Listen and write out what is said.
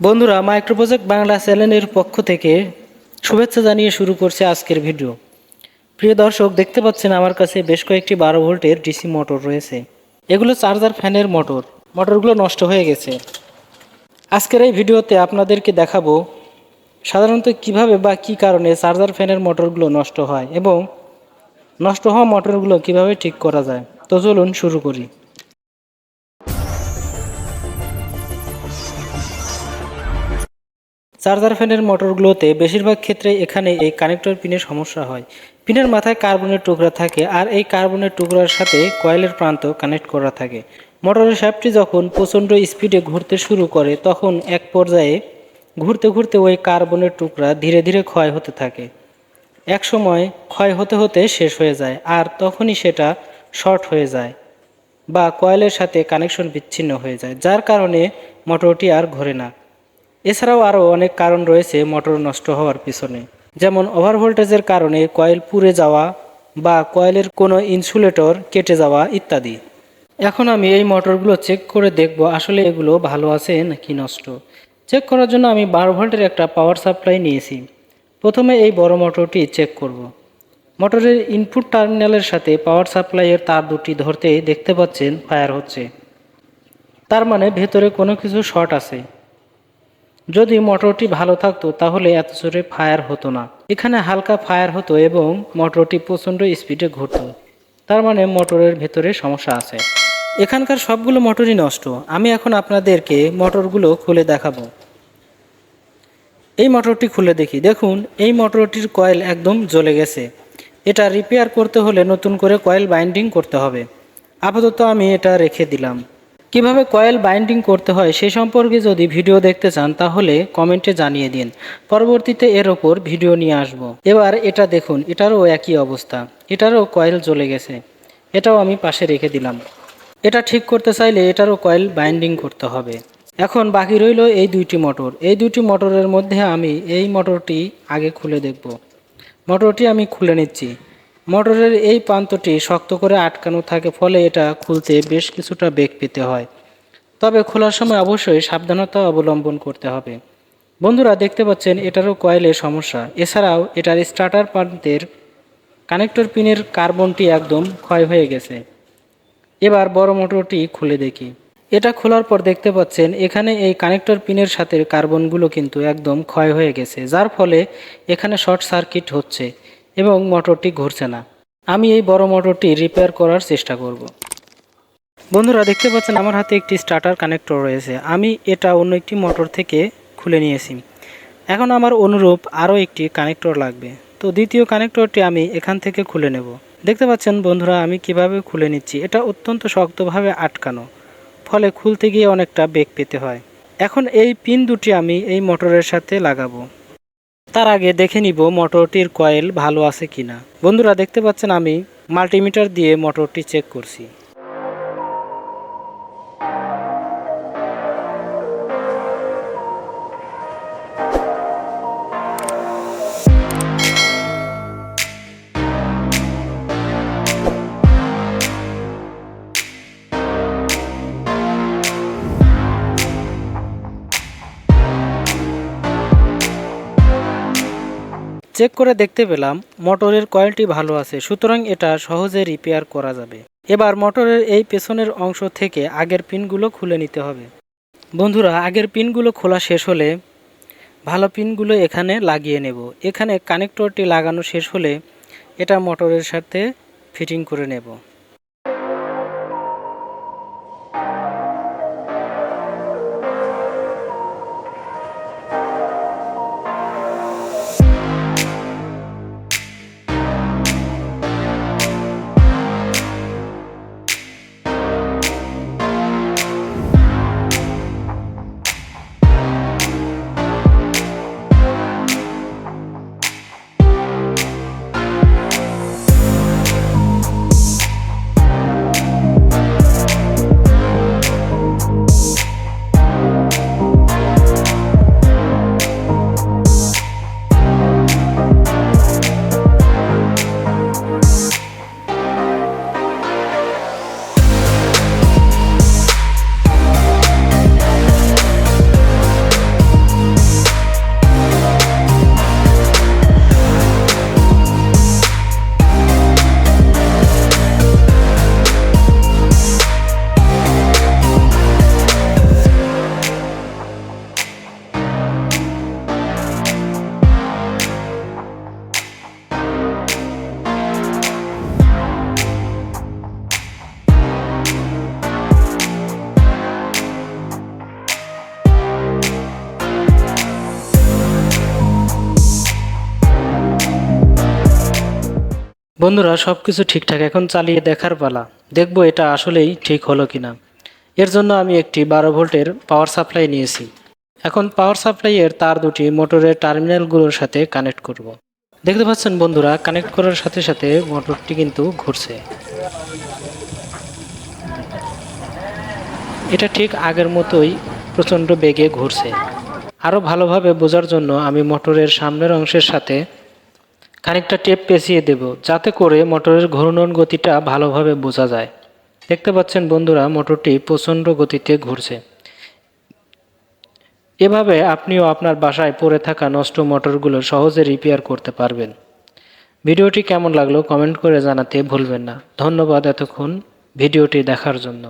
বন্ধুরা, মাইক্রোপ্রজেক্ট বাংলা চ্যানেলের পক্ষ থেকে শুভেচ্ছা জানিয়ে শুরু করছে আজকের ভিডিও। প্রিয় দর্শক, দেখতে পাচ্ছেন আমার কাছে বেশ কয়েকটি 12 ভোল্টের ডিসি মোটর রয়েছে। এগুলো চার্জার ফ্যানের মোটর। মোটরগুলো নষ্ট হয়ে গেছে। আজকের এই ভিডিওতে আপনাদেরকে দেখাবো সাধারণত কিভাবে বা কী কারণে চার্জার ফ্যানের মোটরগুলো নষ্ট হয় এবং নষ্ট হওয়া মোটরগুলো কিভাবে ঠিক করা যায়। তো চলুন শুরু করি। চার্জার ফ্যানের মোটরগুলোতে বেশিরভাগ ক্ষেত্রে এখানে এই কানেক্টর পিনের সমস্যা হয়। পিনের মাথায় কার্বনের টুকরা থাকে আর এই কার্বনের টুকরার সাথে কয়েলের প্রান্ত কানেক্ট করা থাকে। মোটরের শ্যাফটটি যখন প্রচণ্ড স্পিডে ঘুরতে শুরু করে তখন এক পর্যায়ে ঘুরতে ঘুরতে ওই কার্বনের টুকরা ধীরে ধীরে ক্ষয় হতে থাকে। এক সময় ক্ষয় হতে হতে শেষ হয়ে যায় আর তখনই সেটা শর্ট হয়ে যায় বা কয়েলের সাথে কানেকশন বিচ্ছিন্ন হয়ে যায়, যার কারণে মোটরটি আর ঘোরে না। এছাড়াও আরও অনেক কারণ রয়েছে মোটর নষ্ট হওয়ার পিছনে, যেমন ওভার ভোল্টেজের কারণে কয়েল পুড়ে যাওয়া বা কয়েলের কোনো ইনসুলেটর কেটে যাওয়া ইত্যাদি। এখন আমি এই মোটরগুলো চেক করে দেখব আসলে এগুলো ভালো আছে নাকি নষ্ট। চেক করার জন্য আমি 12 ভোল্টের একটা পাওয়ার সাপ্লাই নিয়েছি। প্রথমে এই বড় মোটরটি চেক করব। মোটরের ইনপুট টার্মিনালের সাথে পাওয়ার সাপ্লাইয়ের তার দুটি ধরতেই দেখতে পাচ্ছেন ফায়ার হচ্ছে, তার মানে ভেতরে কোনো কিছু শর্ট আছে। যদি মোটরটি ভালো থাকতো তাহলে এত জোরে ফায়ার হতো না। এখানে হালকা ফায়ার হতো এবং মোটরটি প্রচণ্ড স্পিডে ঘুরত, তার মানে মোটরের ভেতরে সমস্যা আছে। এখানকার সবগুলো মোটরই নষ্ট। আমি এখন আপনাদেরকে মোটরগুলো খুলে দেখাবো। এই মোটরটি খুলে দেখি। দেখুন, এই মোটরটির কয়েল একদম জ্বলে গেছে। এটা রিপেয়ার করতে হলে নতুন করে কয়েল বাইন্ডিং করতে হবে। আপাতত আমি এটা রেখে দিলাম। কিভাবে কয়েল বাইন্ডিং করতে হয় সে সম্পর্কে যদি ভিডিও দেখতে চান তাহলে কমেন্টে জানিয়ে দিন। পরবর্তীতে এর ওপর ভিডিও নিয়ে আসব। এবার এটা দেখুন, এটারও একই অবস্থা। এটারও কয়েল জ্বলে গেছে। এটাও আমি পাশে রেখে দিলাম। এটা ঠিক করতে চাইলে এটারও কয়েল বাইন্ডিং করতে হবে। এখন বাকি রইল এই দুইটি মোটর। এই দুইটি মোটরের মধ্যে আমি এই মোটরটি আগে খুলে দেখব। মোটরটি আমি খুলে নিচ্ছি। মোটরের এই প্রান্তটি শক্ত করে আটকানো থাকে, ফলে এটা খুলতে বেশ কিছুটা বেগ পেতে হয়। তবে খোলার সময় অবশ্যই সাবধানতা অবলম্বন করতে হবে। বন্ধুরা, দেখতে পাচ্ছেন এটারও কয়েলের সমস্যা। এছাড়াও এটার স্টার্টার প্রান্তের কানেক্টর পিনের কার্বনটি একদম ক্ষয় হয়ে গেছে। এবার বড় মোটরটি খুলে দেখি। এটা খোলার পর দেখতে পাচ্ছেন এখানে এই কানেক্টর পিনের সাথে কার্বনগুলো কিন্তু একদম ক্ষয় হয়ে গেছে, যার ফলে এখানে শর্ট সার্কিট হচ্ছে এবং মোটরটি ঘুরছে না। আমি এই বড় মোটরটি রিপেয়ার করার চেষ্টা করব। বন্ধুরা, দেখতে পাচ্ছেন আমার হাতে একটি স্টার্টার কানেক্টর রয়েছে। আমি এটা অন্য একটি মোটর থেকে খুলে নিয়েছি। এখন আমার অনুরূপ আরও একটি কানেক্টর লাগবে। তো দ্বিতীয় কানেক্টরটি আমি এখান থেকে খুলে নেব। দেখতে পাচ্ছেন বন্ধুরা, আমি কিভাবে খুলে নিচ্ছি। এটা অত্যন্ত শক্তভাবে আটকানো, ফলে খুলতে গিয়ে অনেকটা বেগ পেতে হয়। এখন এই পিন দুটি আমি এই মোটরের সাথে লাগাবো। তার আগে দেখে নিব মোটরটির কয়েল ভালো আছে কিনা। বন্ধুরা, দেখতে পাচ্ছেন আমি মাল্টিমিটার দিয়ে মোটরটি চেক করছি। চেক করে দেখতে পেলাম মোটরের কয়েলটি ভালো আছে, সুতরাং এটা সহজে রিপেয়ার করা যাবে। এবার মোটরের এই পেছনের অংশ থেকে আগের পিনগুলো খুলে নিতে হবে। বন্ধুরা, আগের পিনগুলো খোলা শেষ হলে ভালো পিনগুলো এখানে লাগিয়ে নেব। এখানে কানেক্টরটি লাগানো শেষ হলে এটা মোটরের সাথে ফিটিং করে নেব। বন্ধুরা, সব কিছু ঠিকঠাক, এখন চালিয়ে দেখার পালা। দেখব এটা আসলেই ঠিক হলো কিনা। এর জন্য আমি একটি 12 ভোল্টের পাওয়ার সাপ্লাই নিয়েছি। এখন পাওয়ার সাপ্লাইয়ের তার দুটি মোটরের টার্মিনালগুলোর সাথে কানেক্ট করব। দেখতে পাচ্ছেন বন্ধুরা, কানেক্ট করার সাথে সাথে মোটরটি কিন্তু ঘুরছে। এটা ঠিক আগের মতোই প্রচণ্ড বেগে ঘুরছে। আরও ভালোভাবে বোঝার জন্য আমি মোটরের সামনের অংশের সাথে খানিকটা টেপ পেঁচিয়ে দেব, যাতে করে মোটরের ঘূর্ণন গতিটা ভালোভাবে বোঝা যায়। দেখতে পাচ্ছেন বন্ধুরা, মোটরটি প্রচণ্ড গতিতে ঘুরছে। এভাবে আপনিও আপনার বাসায় পড়ে থাকা নষ্ট মোটরগুলো সহজে রিপেয়ার করতে পারবেন। ভিডিওটি কেমন লাগলো কমেন্ট করে জানাতে ভুলবেন না। ধন্যবাদ এতক্ষণ ভিডিওটি দেখার জন্য।